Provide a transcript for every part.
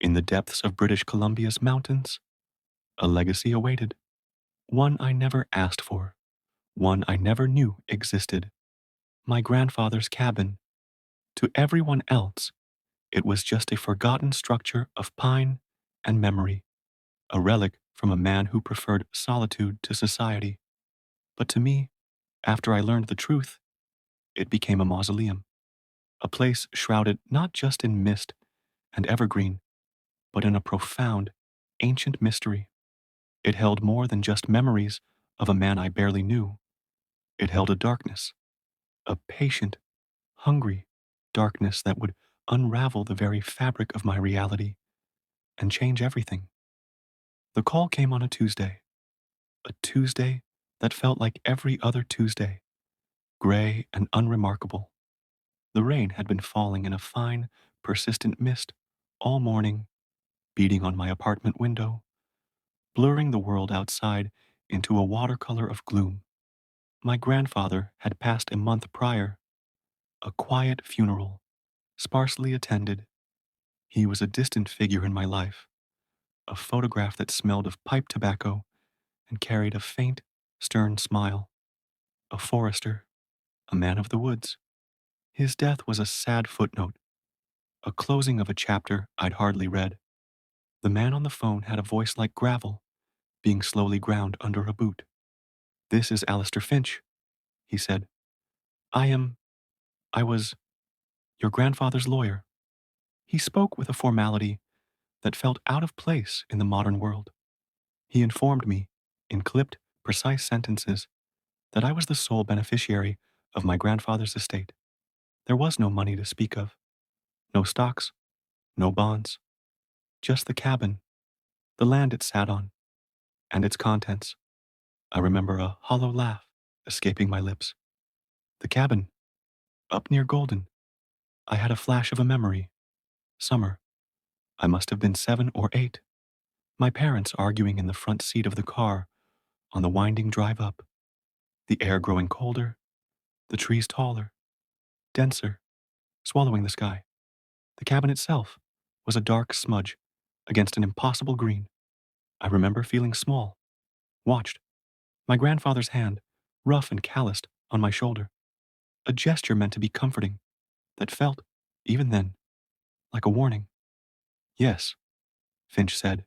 In the depths of British Columbia's mountains, a legacy awaited, one I never asked for, one I never knew existed. My grandfather's cabin. To everyone else, it was just a forgotten structure of pine and memory, a relic from a man who preferred solitude to society. But to me, after I learned the truth, it became a mausoleum, a place shrouded not just in mist and evergreen, but in a profound, ancient mystery. It held more than just memories of a man I barely knew. It held a darkness, a patient, hungry darkness that would unravel the very fabric of my reality and change everything. The call came on a Tuesday that felt like every other Tuesday, gray and unremarkable. The rain had been falling in a fine, persistent mist all morning, beating on my apartment window, blurring the world outside into a watercolor of gloom. My grandfather had passed a month prior, a quiet funeral, sparsely attended. He was a distant figure in my life, a photograph that smelled of pipe tobacco and carried a faint, stern smile. A forester, a man of the woods. His death was a sad footnote, a closing of a chapter I'd hardly read. The man on the phone had a voice like gravel, being slowly ground under a boot. "This is Alistair Finch," he said. "I am, I was, your grandfather's lawyer." He spoke with a formality that felt out of place in the modern world. He informed me, in clipped, precise sentences, that I was the sole beneficiary of my grandfather's estate. There was no money to speak of, no stocks, no bonds, just the cabin, the land it sat on, and its contents. I remember a hollow laugh escaping my lips. The cabin, up near Golden. I had a flash of a memory. Summer. I must have been 7 or 8. My parents arguing in the front seat of the car on the winding drive up. The air growing colder, the trees taller, denser, swallowing the sky. The cabin itself was a dark smudge against an impossible green. I remember feeling small, watched. My grandfather's hand, rough and calloused, on my shoulder. A gesture meant to be comforting, that felt, even then, like a warning. "Yes," Finch said,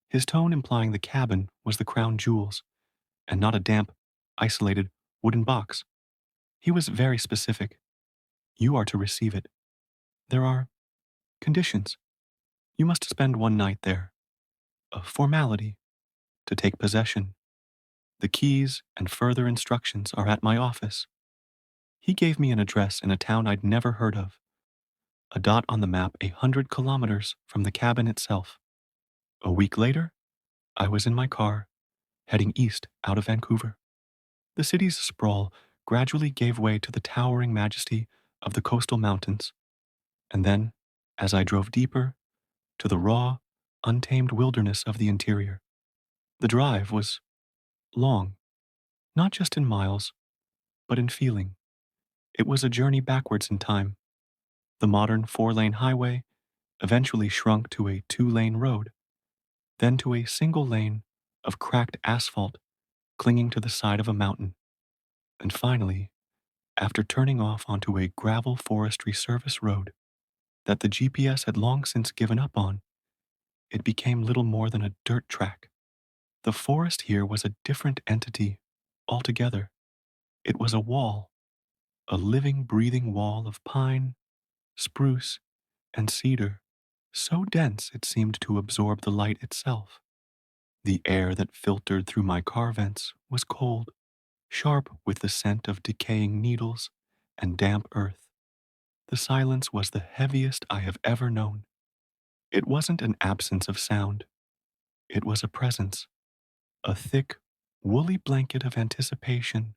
his tone implying the cabin was the crown jewels, and not a damp, isolated wooden box. He was very specific. "You are to receive it. There are conditions. You must spend one night there. A formality to take possession. The keys and further instructions are at my office." He gave me an address in a town I'd never heard of, a dot on the map 100 kilometers from the cabin itself. A week later, I was in my car, heading east out of Vancouver. The city's sprawl gradually gave way to the towering majesty of the coastal mountains, and then, as I drove deeper, to the raw, untamed wilderness of the interior. The drive was long, not just in miles, but in feeling. It was a journey backwards in time. The modern 4-lane highway eventually shrunk to a 2-lane road, then to a single lane of cracked asphalt clinging to the side of a mountain. And finally, after turning off onto a gravel forestry service road that the GPS had long since given up on, it became little more than a dirt track. The forest here was a different entity altogether. It was a wall, a living, breathing wall of pine, spruce, and cedar, so dense it seemed to absorb the light itself. The air that filtered through my car vents was cold, sharp with the scent of decaying needles and damp earth. The silence was the heaviest I have ever known. It wasn't an absence of sound. It was a presence, a thick, woolly blanket of anticipation,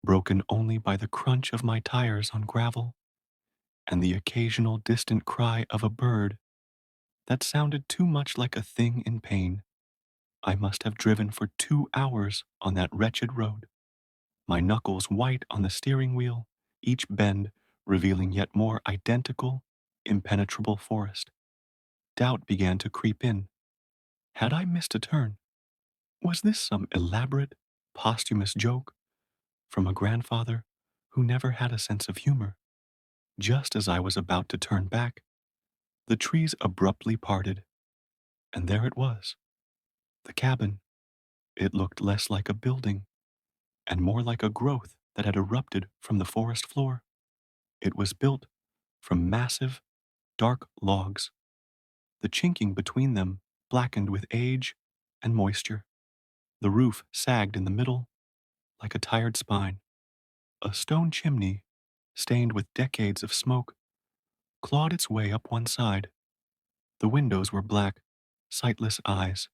broken only by the crunch of my tires on gravel and the occasional distant cry of a bird that sounded too much like a thing in pain. I must have driven for 2 hours on that wretched road, my knuckles white on the steering wheel, each bend revealing yet more identical, impenetrable forest. Doubt began to creep in. Had I missed a turn? Was this some elaborate, posthumous joke from a grandfather who never had a sense of humor? Just as I was about to turn back, the trees abruptly parted, and there it was, the cabin. It looked less like a building and more like a growth that had erupted from the forest floor. It was built from massive, dark logs, the chinking between them blackened with age and moisture. The roof sagged in the middle like a tired spine. A stone chimney, stained with decades of smoke, clawed its way up one side. The windows were black, sightless eyes.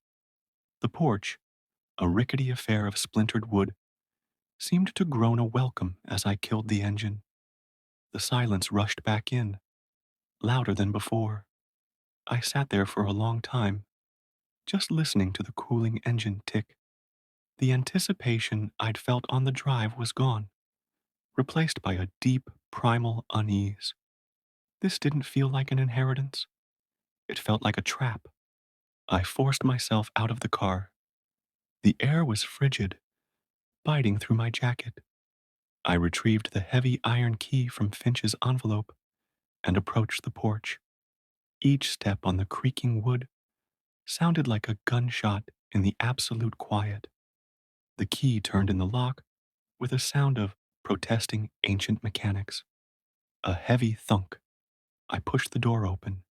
The porch, a rickety affair of splintered wood, seemed to groan a welcome as I killed the engine. The silence rushed back in, louder than before. I sat there for a long time, just listening to the cooling engine tick. The anticipation I'd felt on the drive was gone, replaced by a deep, primal unease. This didn't feel like an inheritance. It felt like a trap. I forced myself out of the car. The air was frigid, biting through my jacket. I retrieved the heavy iron key from Finch's envelope and approached the porch. Each step on the creaking wood sounded like a gunshot in the absolute quiet. The key turned in the lock with a sound of protesting ancient mechanics. A heavy thunk. I pushed the door open.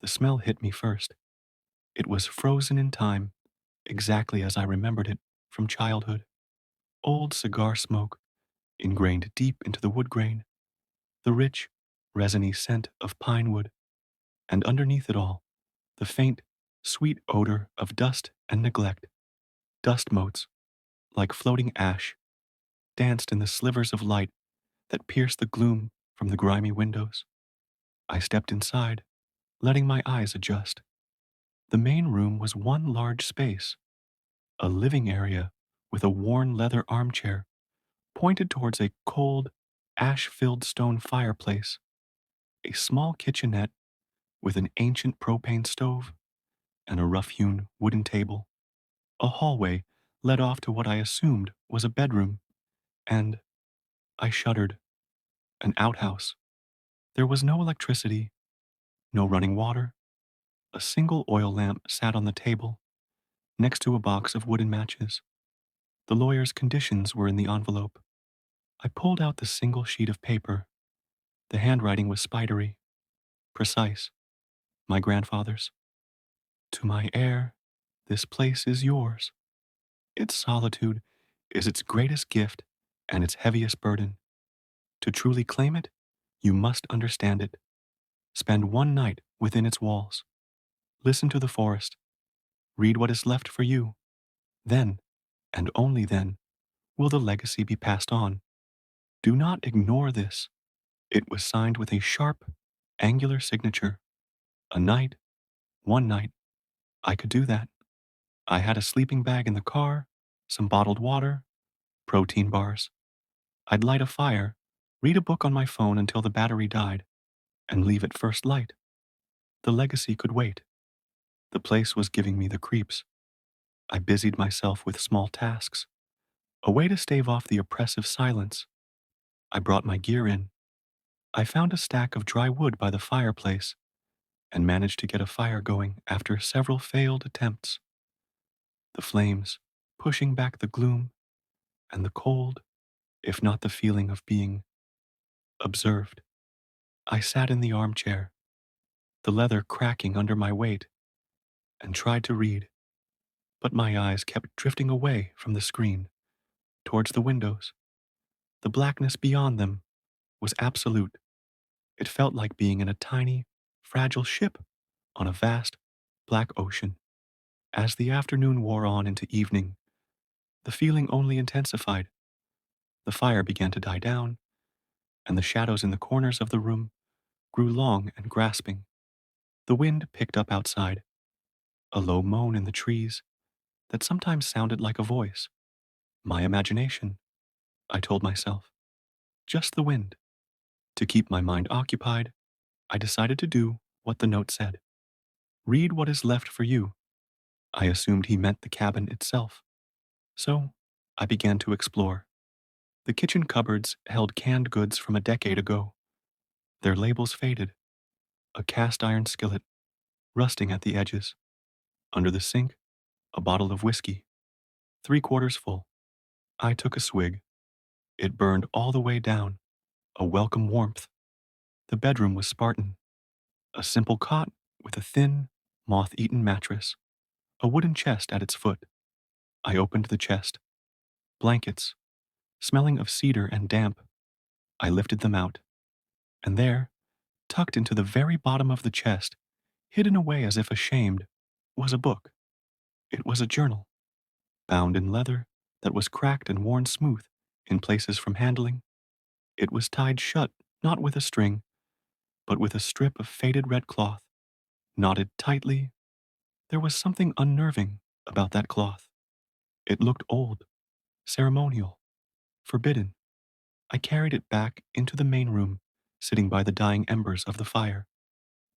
The smell hit me first. It was frozen in time, exactly as I remembered it from childhood. Old cigar smoke, ingrained deep into the wood grain, the rich, resiny scent of pine wood, and underneath it all, the faint, sweet odor of dust and neglect. Dust motes, like floating ash, danced in the slivers of light that pierced the gloom from the grimy windows. I stepped inside, letting my eyes adjust. The main room was one large space, a living area with a worn leather armchair pointed towards a cold, ash filled stone fireplace, a small kitchenette with an ancient propane stove, and a rough hewn wooden table. A hallway led off to what I assumed was a bedroom, and I shuddered. An outhouse. There was no electricity, no running water. A single oil lamp sat on the table, next to a box of wooden matches. The lawyer's conditions were in the envelope. I pulled out the single sheet of paper. The handwriting was spidery, precise, my grandfather's. To my heir, this place is yours. Its solitude is its greatest gift and its heaviest burden. To truly claim it, you must understand it. Spend one night within its walls. Listen to the forest. Read what is left for you. Then, and only then, will the legacy be passed on. Do not ignore this. It was signed with a sharp, angular signature. A night, one night, I could do that. I had a sleeping bag in the car, some bottled water, protein bars. I'd light a fire, read a book on my phone until the battery died, and leave at first light. The legacy could wait. The place was giving me the creeps. I busied myself with small tasks, a way to stave off the oppressive silence. I brought my gear in. I found a stack of dry wood by the fireplace and managed to get a fire going after several failed attempts. The flames pushing back the gloom and the cold, if not the feeling of being observed. I sat in the armchair, the leather cracking under my weight, and tried to read, but my eyes kept drifting away from the screen, towards the windows. The blackness beyond them was absolute. It felt like being in a tiny, fragile ship on a vast, black ocean. As the afternoon wore on into evening, the feeling only intensified. The fire began to die down, and the shadows in the corners of the room grew long and grasping. The wind picked up outside, a low moan in the trees that sometimes sounded like a voice. My imagination, I told myself. Just the wind. To keep my mind occupied, I decided to do what the note said. Read what is left for you. I assumed he meant the cabin itself. So I began to explore. The kitchen cupboards held canned goods from a decade ago, their labels faded, a cast iron skillet rusting at the edges. Under the sink, a bottle of whiskey, 3/4 full. I took a swig. It burned all the way down, a welcome warmth. The bedroom was Spartan, a simple cot with a thin, moth-eaten mattress, a wooden chest at its foot. I opened the chest. Blankets, smelling of cedar and damp. I lifted them out, and there, tucked into the very bottom of the chest, hidden away as if ashamed, was a book. It was a journal, bound in leather that was cracked and worn smooth in places from handling. It was tied shut, not with a string, but with a strip of faded red cloth, knotted tightly. There was something unnerving about that cloth. It looked old, ceremonial, forbidden. I carried it back into the main room, sitting by the dying embers of the fire.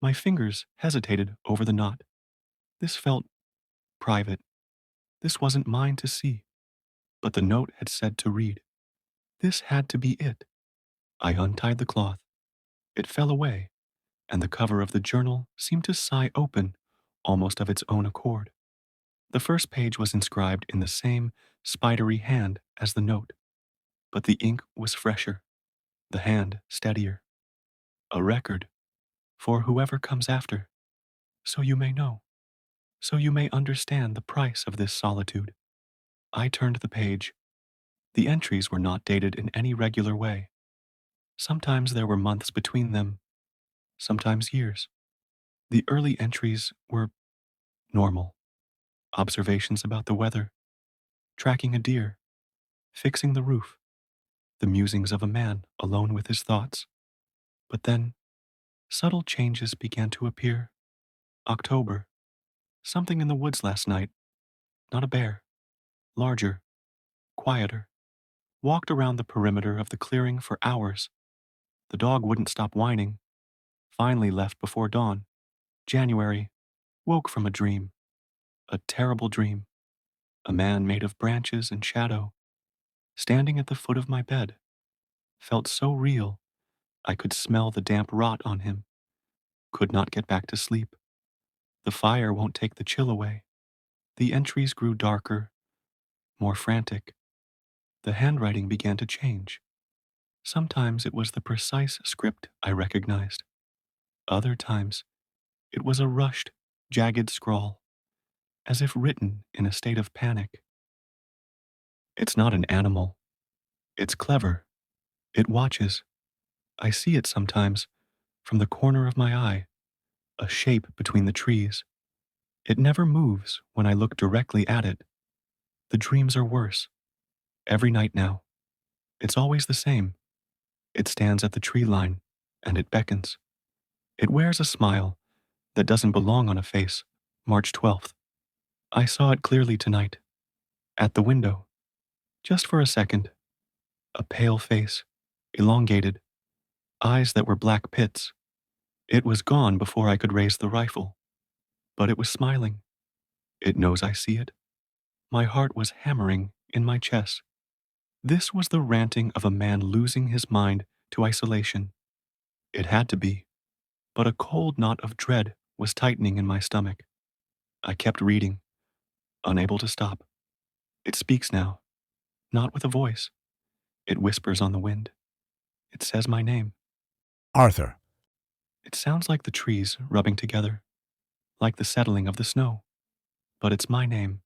My fingers hesitated over the knot. This felt private. This wasn't mine to see. But the note had said to read. This had to be it. I untied the cloth. It fell away, and the cover of the journal seemed to sigh open, almost of its own accord. The first page was inscribed in the same spidery hand as the note, but the ink was fresher, the hand steadier. A record for whoever comes after, so you may know, so you may understand the price of this solitude. I turned the page. The entries were not dated in any regular way. Sometimes there were months between them, sometimes years. The early entries were normal observations about the weather, tracking a deer, fixing the roof, the musings of a man alone with his thoughts. But then, subtle changes began to appear. October, something in the woods last night, not a bear, larger, quieter, walked around the perimeter of the clearing for hours. The dog wouldn't stop whining, finally left before dawn. January, woke from a dream, a terrible dream. A man made of branches and shadow, standing at the foot of my bed, felt so real I could smell the damp rot on him, could not get back to sleep. The fire won't take the chill away. The entries grew darker, more frantic. The handwriting began to change. Sometimes it was the precise script I recognized. Other times, it was a rushed, jagged scrawl, as if written in a state of panic. It's not an animal. It's clever. It watches. I see it sometimes, from the corner of my eye, a shape between the trees. It never moves when I look directly at it. The dreams are worse. Every night now. It's always the same. It stands at the tree line, and it beckons. It wears a smile that doesn't belong on a face. March 12th. I saw it clearly tonight. At the window. Just for a second. A pale face, elongated, eyes that were black pits. It was gone before I could raise the rifle. But it was smiling. It knows I see it. My heart was hammering in my chest. This was the ranting of a man losing his mind to isolation. It had to be. But a cold knot of dread was tightening in my stomach. I kept reading, unable to stop. It speaks now, not with a voice. It whispers on the wind. It says my name. Arthur. It sounds like the trees rubbing together, like the settling of the snow. But it's my name.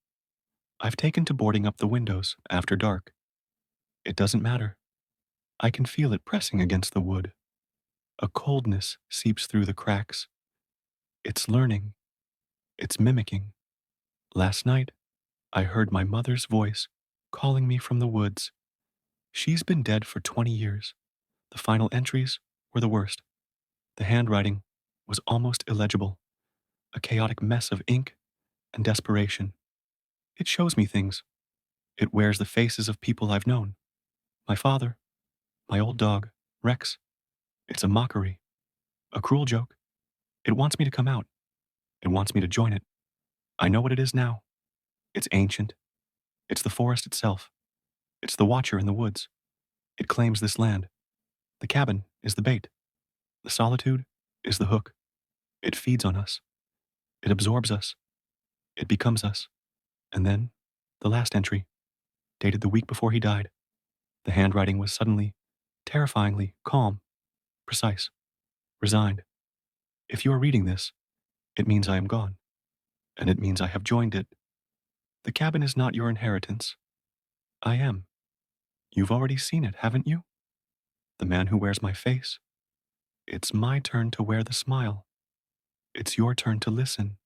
I've taken to boarding up the windows after dark. It doesn't matter. I can feel it pressing against the wood. A coldness seeps through the cracks. It's learning. It's mimicking. Last night, I heard my mother's voice calling me from the woods. She's been dead for 20 years. The final entries were the worst. The handwriting was almost illegible, a chaotic mess of ink and desperation. It shows me things. It wears the faces of people I've known. My father, my old dog, Rex. It's a mockery, a cruel joke. It wants me to come out. It wants me to join it. I know what it is now. It's ancient. It's the forest itself. It's the watcher in the woods. It claims this land. The cabin is the bait. The solitude is the hook. It feeds on us. It absorbs us. It becomes us. And then, the last entry, dated the week before he died. The handwriting was suddenly, terrifyingly calm, precise, resigned. If you are reading this, it means I am gone, and it means I have joined it. The cabin is not your inheritance. I am. You've already seen it, haven't you? The man who wears my face. It's my turn to wear the smile. It's your turn to listen.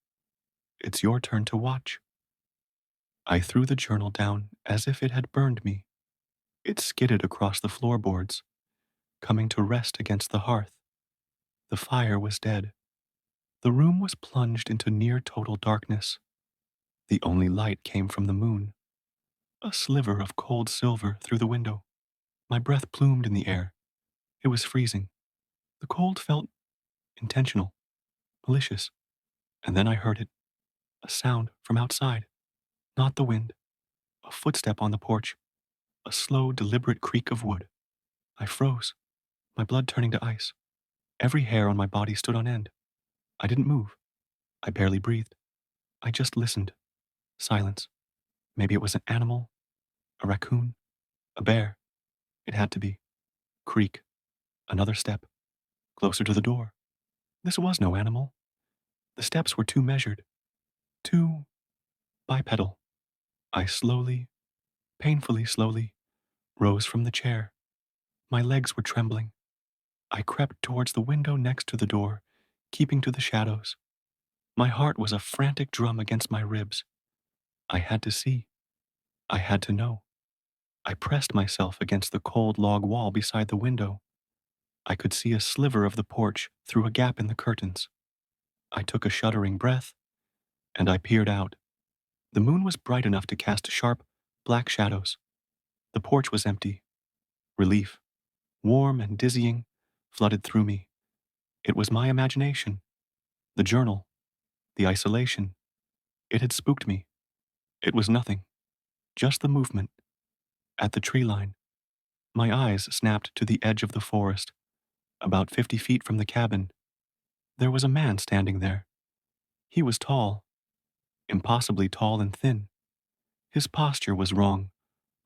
It's your turn to watch. I threw the journal down as if it had burned me. It skidded across the floorboards, coming to rest against the hearth. The fire was dead. The room was plunged into near total darkness. The only light came from the moon, a sliver of cold silver through the window. My breath plumed in the air. It was freezing. The cold felt intentional, malicious. And then I heard it, a sound from outside, not the wind, a footstep on the porch, a slow, deliberate creak of wood. I froze, my blood turning to ice. Every hair on my body stood on end. I didn't move. I barely breathed. I just listened. Silence. Maybe it was an animal, a raccoon, a bear. It had to be. Creak. Another step. Closer to the door. This was no animal. The steps were too measured, too bipedal. I slowly, painfully slowly, rose from the chair. My legs were trembling. I crept towards the window next to the door, keeping to the shadows. My heart was a frantic drum against my ribs. I had to see. I had to know. I pressed myself against the cold log wall beside the window. I could see a sliver of the porch through a gap in the curtains. I took a shuddering breath, and I peered out. The moon was bright enough to cast sharp, black shadows. The porch was empty. Relief, warm and dizzying, flooded through me. It was my imagination, the journal, the isolation. It had spooked me. It was nothing, just the movement. At the tree line, my eyes snapped to the edge of the forest, about 50 feet from the cabin. There was a man standing there. He was tall, impossibly tall and thin. His posture was wrong,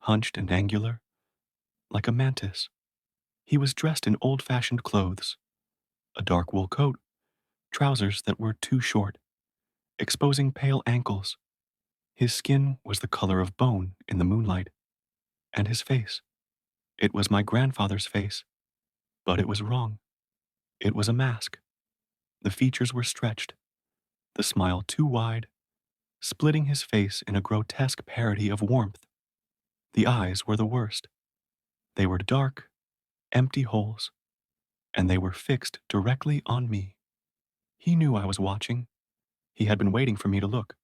hunched and angular, like a mantis. He was dressed in old-fashioned clothes, a dark wool coat, trousers that were too short, exposing pale ankles. His skin was the color of bone in the moonlight. And his face. It was my grandfather's face, but it was wrong. It was a mask. The features were stretched, the smile too wide, splitting his face in a grotesque parody of warmth. The eyes were the worst. They were dark, empty holes, and they were fixed directly on me. He knew I was watching. He had been waiting for me to look.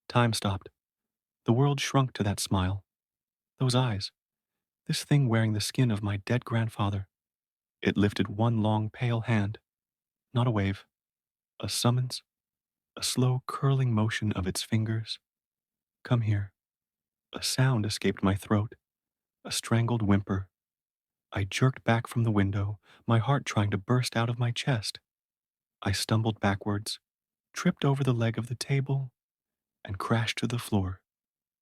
Time stopped. The world shrunk to that smile. Those eyes. This thing wearing the skin of my dead grandfather. It lifted one long, pale hand. Not a wave. A summons. A slow, curling motion of its fingers. Come here. A sound escaped my throat. A strangled whimper. I jerked back from the window, my heart trying to burst out of my chest. I stumbled backwards, tripped over the leg of the table, and crashed to the floor.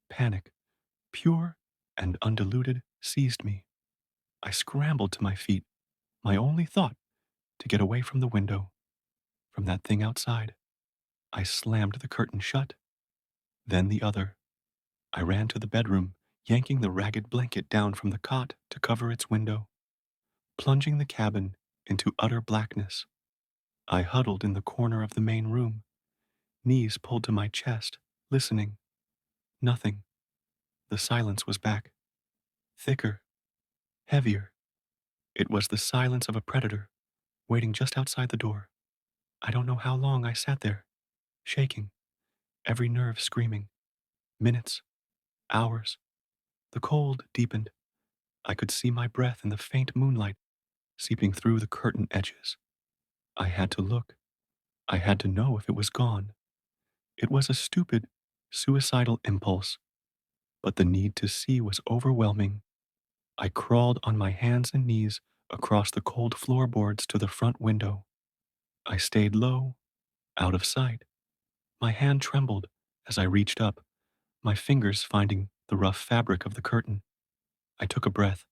Panic, pure and undiluted, seized me. I scrambled to my feet, my only thought to get away from the window, from that thing outside. I slammed the curtain shut, then the other. I ran to the bedroom, yanking the ragged blanket down from the cot to cover its window, plunging the cabin into utter blackness. I huddled in the corner of the main room, knees pulled to my chest, listening. Nothing. The silence was back. Thicker, heavier. It was the silence of a predator, waiting just outside the door. I don't know how long I sat there, shaking, every nerve screaming. Minutes, hours. The cold deepened. I could see my breath in the faint moonlight seeping through the curtain edges. I had to look. I had to know if it was gone. It was a stupid, suicidal impulse, but the need to see was overwhelming. I crawled on my hands and knees across the cold floorboards to the front window. I stayed low, out of sight. My hand trembled as I reached up, my fingers finding the rough fabric of the curtain. I took a breath,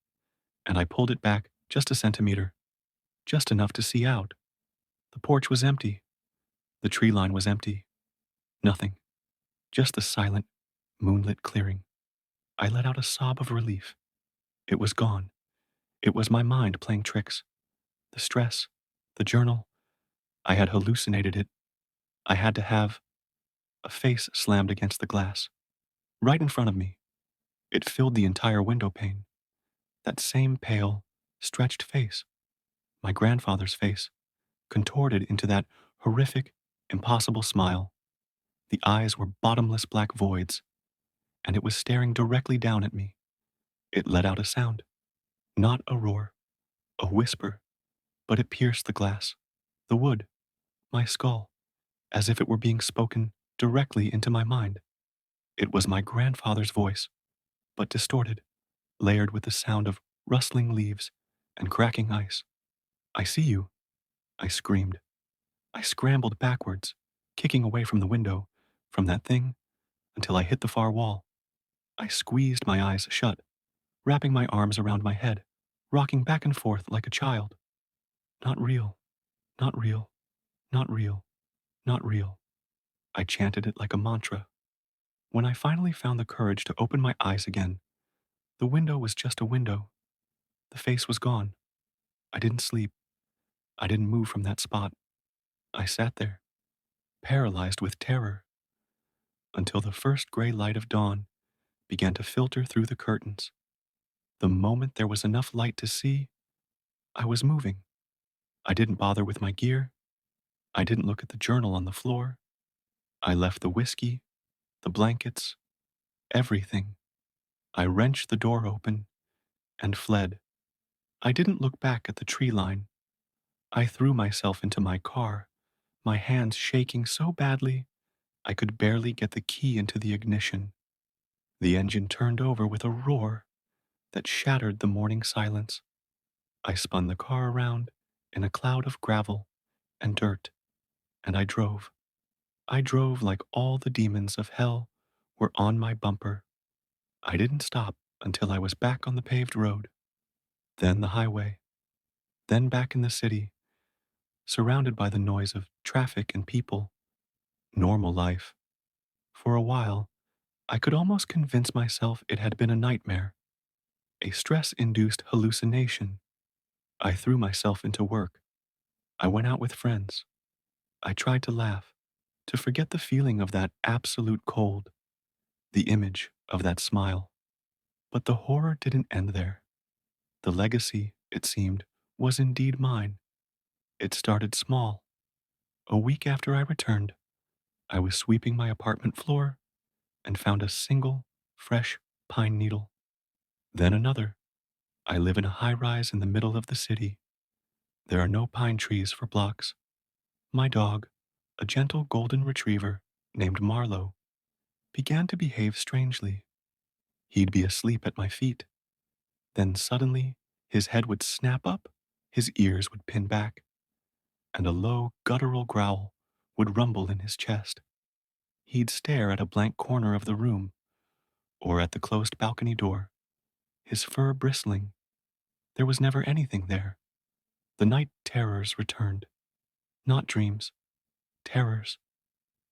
and I pulled it back just a centimeter, just enough to see out. The porch was empty. The tree line was empty. Nothing. Just the silent, moonlit clearing. I let out a sob of relief. It was gone. It was my mind playing tricks. The stress, the journal. I had hallucinated it. I had to have a face slammed against the glass, right in front of me. It filled the entire window pane. That same pale, stretched face. My grandfather's face, contorted into that horrific, impossible smile. The eyes were bottomless black voids, and it was staring directly down at me. It let out a sound, not a roar, a whisper, but it pierced the glass, the wood, my skull, as if it were being spoken directly into my mind. It was my grandfather's voice, but distorted, layered with the sound of rustling leaves and cracking ice. I see you, I screamed. I scrambled backwards, kicking away from the window, from that thing, until I hit the far wall. I squeezed my eyes shut, wrapping my arms around my head, rocking back and forth like a child. Not real, not real, not real, not real. I chanted it like a mantra. When I finally found the courage to open my eyes again, the window was just a window. The face was gone. I didn't sleep. I didn't move from that spot. I sat there, paralyzed with terror, until the first gray light of dawn began to filter through the curtains. The moment there was enough light to see, I was moving. I didn't bother with my gear. I didn't look at the journal on the floor. I left the whiskey, the blankets, everything. I wrenched the door open and fled. I didn't look back at the tree line. I threw myself into my car, my hands shaking so badly I could barely get the key into the ignition. The engine turned over with a roar that shattered the morning silence. I spun the car around in a cloud of gravel and dirt, and I drove. I drove like all the demons of hell were on my bumper. I didn't stop until I was back on the paved road, then the highway, then back in the city, surrounded by the noise of traffic and people. Normal life. For a while, I could almost convince myself it had been a nightmare, a stress-induced hallucination. I threw myself into work. I went out with friends. I tried to laugh, to forget the feeling of that absolute cold, the image of that smile. But the horror didn't end there. The legacy, it seemed, was indeed mine. It started small. A week after I returned, I was sweeping my apartment floor and found a single, fresh pine needle. Then another. I live in a high rise in the middle of the city. There are no pine trees for blocks. My dog, a gentle golden retriever named Marlowe, began to behave strangely. He'd be asleep at my feet. Then suddenly, his head would snap up, his ears would pin back, and a low, guttural growl would rumble in his chest. He'd stare at a blank corner of the room, or at the closed balcony door, his fur bristling. There was never anything there. The night terrors returned. Not dreams, terrors.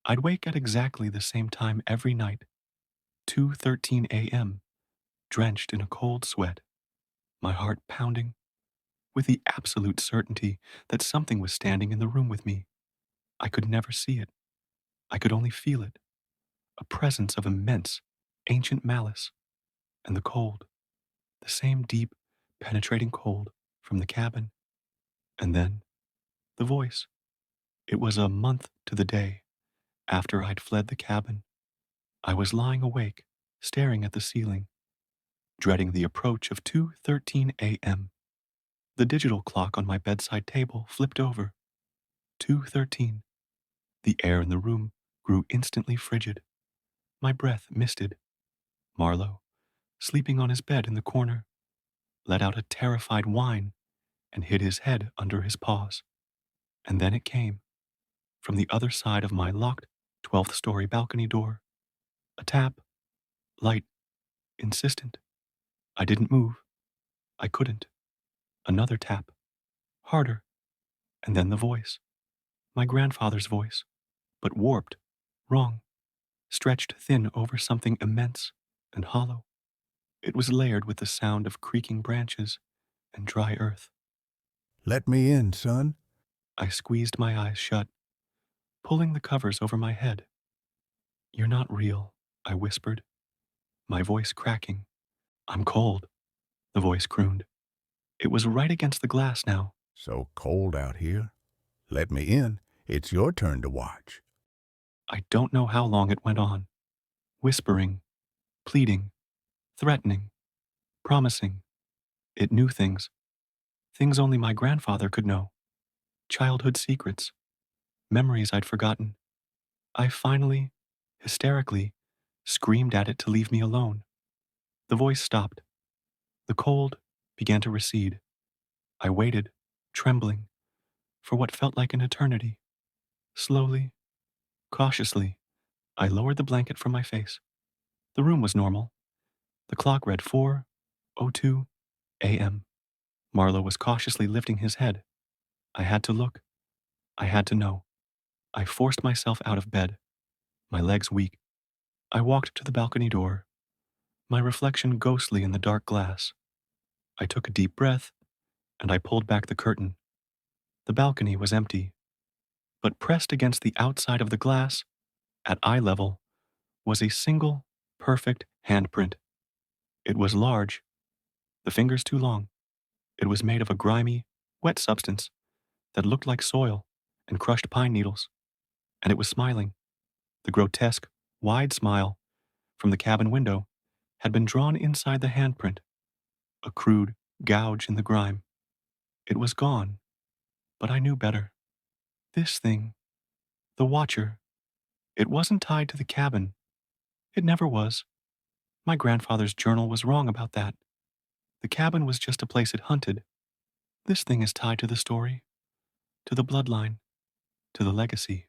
I'd wake at exactly the same time every night, 2:13 a.m., drenched in a cold sweat, my heart pounding, with the absolute certainty that something was standing in the room with me. I could never see it. I could only feel it, a presence of immense, ancient malice, and the cold, the same deep, penetrating cold from the cabin. And then, the voice. It was a month to the day after I'd fled the cabin. I was lying awake, staring at the ceiling, dreading the approach of 2:13 a.m. The digital clock on my bedside table flipped over. 2:13. The air in the room grew instantly frigid. My breath misted. Marlowe, sleeping on his bed in the corner, let out a terrified whine and hid his head under his paws. And then it came, from the other side of my locked 12th story balcony door. A tap, light, insistent. I didn't move. I couldn't. Another tap, harder, and then the voice. My grandfather's voice, but warped, wrong, stretched thin over something immense and hollow. It was layered with the sound of creaking branches and dry earth. Let me in, son. I squeezed my eyes shut, pulling the covers over my head. You're not real, I whispered, my voice cracking. I'm cold, the voice crooned. It was right against the glass now. So cold out here. Let me in. It's your turn to watch. I don't know how long it went on, whispering, pleading, threatening, promising. It knew things, things only my grandfather could know. Childhood secrets, memories I'd forgotten. I finally, hysterically, screamed at it to leave me alone. The voice stopped. The cold began to recede. I waited, trembling, for what felt like an eternity. Slowly, cautiously, I lowered the blanket from my face. The room was normal. The clock read 4:02 a.m. Marlowe was cautiously lifting his head. I had to look. I had to know. I forced myself out of bed, my legs weak. I walked to the balcony door, my reflection ghostly in the dark glass. I took a deep breath, and I pulled back the curtain. The balcony was empty, but pressed against the outside of the glass, at eye level, was a single, perfect handprint. It was large, the fingers too long. It was made of a grimy, wet substance that looked like soil and crushed pine needles, and it was smiling. The grotesque, wide smile from the cabin window had been drawn inside the handprint, a crude gouge in the grime. It was gone, but I knew better. This thing, the watcher, it wasn't tied to the cabin. It never was. My grandfather's journal was wrong about that. The cabin was just a place it hunted. This thing is tied to the story, to the bloodline, to the legacy.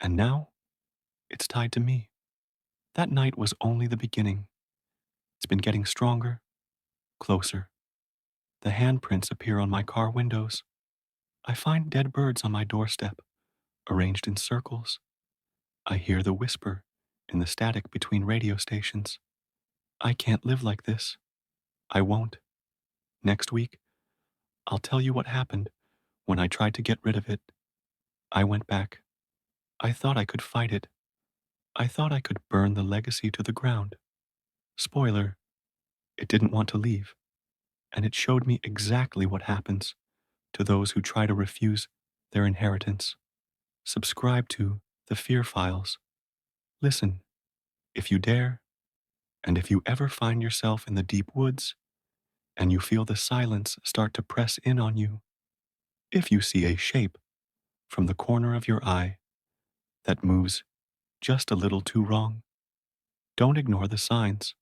And now, it's tied to me. That night was only the beginning. It's been getting stronger, closer. The handprints appear on my car windows. I find dead birds on my doorstep, arranged in circles. I hear the whisper in the static between radio stations. I can't live like this. I won't. Next week, I'll tell you what happened when I tried to get rid of it. I went back. I thought I could fight it. I thought I could burn the legacy to the ground. Spoiler, it didn't want to leave, and it showed me exactly what happens to those who try to refuse their inheritance. Subscribe to the Fear Files. Listen, if you dare, and if you ever find yourself in the deep woods and you feel the silence start to press in on you, if you see a shape from the corner of your eye that moves just a little too wrong, don't ignore the signs.